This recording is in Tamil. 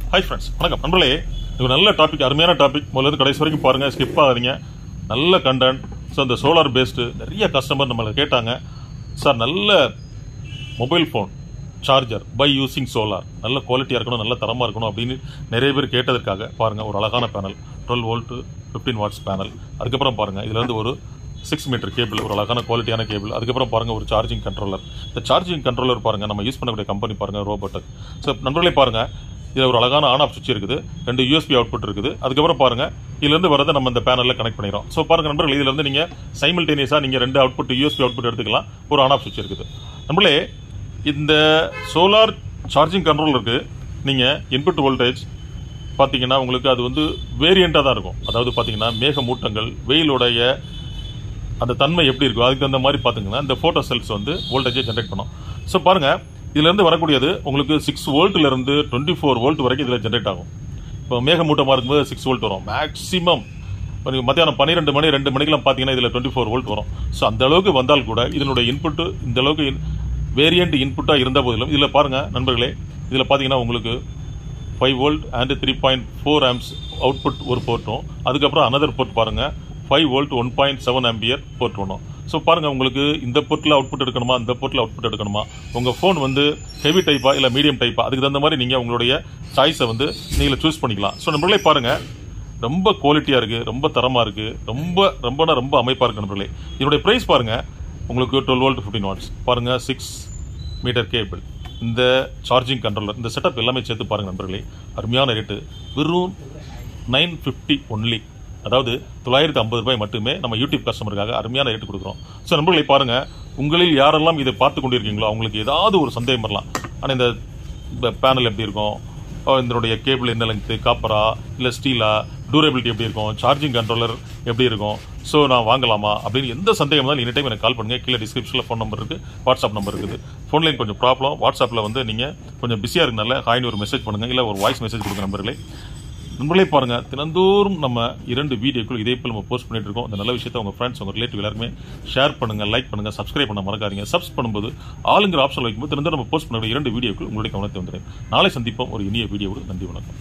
ஹாய் ஃப்ரெண்ட்ஸ், வணக்கம் நண்பர்களே. இது நல்ல டாபிக், அருமையான டாபிக். முதல்ல கடைசி வரைக்கும் பாருங்க, ஸ்கிப் ஆகாதீங்க. நல்ல கண்டென்ட். ஸோ இந்த சோலார் பேஸ்டு நிறைய கஸ்டமர் நம்மளை கேட்டாங்க, சார் நல்ல mobile phone charger by using solar நல்ல குவாலிட்டியாக இருக்கணும், நல்ல தரமாக இருக்கணும் அப்படின்னு நிறைய பேர் கேட்டதற்காக பாருங்கள் ஒரு அழகான பேனல், 12 வோல்ட்டு 15 வாட்ஸ் பேனல். அதுக்கப்புறம் பாருங்கள் இதில் வந்து ஒரு 6 மீட்டர் கேபிள், ஒரு அழகான குவாலிட்டியான கேபிள். அதுக்கப்புறம் பாருங்கள் ஒரு சார்ஜிங் கண்ட்ரோலர். இந்த சார்ஜிங் கண்ட்ரோலர் பாருங்கள் நம்ம யூஸ் பண்ணக்கூடிய கம்பெனி பாருங்கள் ரோபோட்டக். ஸோ நண்பர்களே பாருங்கள், இதில் ஒரு அழகான ஆன் ஆஃப் சுவிட்ச் இருக்குது, 2 USB அவுட்புட் இருக்குது. அதுக்கப்புறம் பாருங்கள் இதுலேருந்து வரதை நம்ம இந்த பேனலில் கனெக்ட் பண்ணிடுறோம். ஸோ பாருங்கள் நண்பர்கள், இதிலேருந்து நீங்கள் சைமல்டேனியஸாக நீங்கள் 2 அவுட்புட் USB அவுட்புட் எடுத்துக்கலாம். ஒரு ஆன் ஆஃப் சுவிட்ச் இருக்குது. நண்பர்களே, இந்த சோலார் சார்ஜிங் கண்ட்ரோலருக்கு நீங்கள் இன்புட் வோல்டேஜ் பார்த்தீங்கன்னா உங்களுக்கு அது வந்து வேரியண்ட்டாக தான் இருக்கும். அதாவது பார்த்தீங்கன்னா மேகமூட்டங்கள், வெயிலுடைய அந்த தன்மை எப்படி இருக்கும் அதுக்கு அந்த மாதிரி பார்த்தீங்கன்னா இந்த ஃபோட்டோ செல்ஸ் வந்து வோல்டேஜை ஜென்ரேட் பண்ணும். ஸோ பாருங்கள் இதுலேருந்து வரக்கூடியது உங்களுக்கு 6 வோல்ட்லேருந்து 24 வோல்ட் வரைக்கும் இதில் ஜென்ரேட் ஆகும். இப்போ மேகமூட்டமாக இருக்கும்போது 6 வோல்ட் வரும் மேக்ஸிமம். மத்தியானம் 12 மணி 2 மணிக்கெல்லாம் பார்த்தீங்கன்னா இதில் 24 வோல்ட் வரும். ஸோ அந்த அளவுக்கு வந்தால் கூட இதனுடைய இன்புட்டு இந்த அளவுக்கு வேரியண்ட் இன்புட்டாக இருந்த போதிலும் இதில் பாருங்கள் நண்பர்களே, இதில் பார்த்தீங்கன்னா உங்களுக்கு 5 வோல்ட் அண்ட் 3.4 ஆம்ஸ் அவுட்புட் ஒரு போர்ட்டும், அதுக்கப்புறம் அனதர் போர்ட் பாருங்கள் 5 வோல்ட் 1.7 ஆம்பியர் போர்ட் ஒன்றும். ஸோ பாருங்கள் உங்களுக்கு இந்த போர்ட்டில் அவுட்புட் எடுக்கணுமா, இந்த போர்ட்டில் அவுட்புட் எடுக்கணுமா, உங்கள் ஃபோன் வந்து ஹெவி டைப்பா இல்லை மீடியம் டைப்பா, அதுக்கு தகுந்த மாதிரி நீங்கள் உங்களுடைய சாய்ஸை வந்து நீங்கள் சூஸ் பண்ணிக்கலாம். ஸோ நண்பர்களே பாருங்கள், ரொம்ப குவாலிட்டியாக இருக்குது, ரொம்ப தரமாக இருக்குது, ரொம்ப அமைப்பாக இருக்குது நண்பர்களே. இதனுடைய ப்ரைஸ் பாருங்கள் உங்களுக்கு 12 வோல்ட் 15 வாட்ஸ் பாருங்கள், 6 மீட்டர் கேபிள், இந்த சார்ஜிங் கண்ட்ரோலர், இந்த செட்டப் எல்லாமே சேர்த்து பாருங்கள் நண்பர்களே. அருமையான ரேட்டு, வெறும் 950 ஒன்லி. அதாவது 950 ரூபாய் மட்டுமே நம்ம யூடியூப் கஸ்டமருக்காக அருமையான ரேட்டு கொடுக்குறோம். ஸோ நண்பர்களை பாருங்கள், உங்களில் யாரெல்லாம் இதை பார்த்து கொண்டிருக்கீங்களோ அவங்களுக்கு ஏதாவது ஒரு சந்தேகம் வரலாம். ஆனால் இந்த பேனல் எப்படி இருக்கும், இதனுடைய கேபிள் என்ன லெங்க்த்து, காப்பரா இல்லை ஸ்டீலா, டூரபிலிட்டி எப்படி இருக்கும், சார்ஜிங் கண்ட்ரோலர் எப்படி இருக்கும், ஸோ நான் வாங்கலாமா அப்படின்னு எந்த சந்தேகம் இருந்தாலும் எனி டைம் எனக்கு கால் பண்ணுங்கள். கீழே டிஸ்கிரிப்ஷனில் ஃபோன் நம்பர் இருக்குது, வாட்ஸ்அப் நம்பர் இருக்குது. ஃபோன் லைன் கொஞ்சம் ப்ராப்ளம், வாட்ஸ்அப்பில் வந்து நீங்கள் கொஞ்சம் பிஸியாக இருக்கனால ஹாய்னு ஒரு மெசேஜ் பண்ணுங்கள், இல்லை ஒரு வாய்ஸ் மெசேஜ் கொடுங்க நண்பர்களே. நண்பர்களே பாருங்கள், தினந்தோறும் நம்ம 2 வீடியோக்கள் இதே போல் நம்ம போஸ்ட் பண்ணிட்டு இருக்கோம். இந்த நல்ல விஷயத்தை உங்கள் ஃப்ரெண்ட்ஸ், உங்கள் ரிலேட்டிவ் எல்லாருமே ஷேர் பண்ணுங்கள், லைக் பண்ணுங்கள், சப்ஸ்கிரைப் பண்ண மறக்காதீங்க. சப்ஸ் பண்ணும்போது ஆளுங்கிற ஆப்ஷன் வைக்கும்போது தினந்தோறும் நம்ம போஸ்ட் பண்ண 2 வீடியோக்கள் உங்களுடைய கவனத்தை வந்துடும். நாளை சந்திப்போம் ஒரு இனிய வீடியோவோடு. நன்றி, வணக்கம்.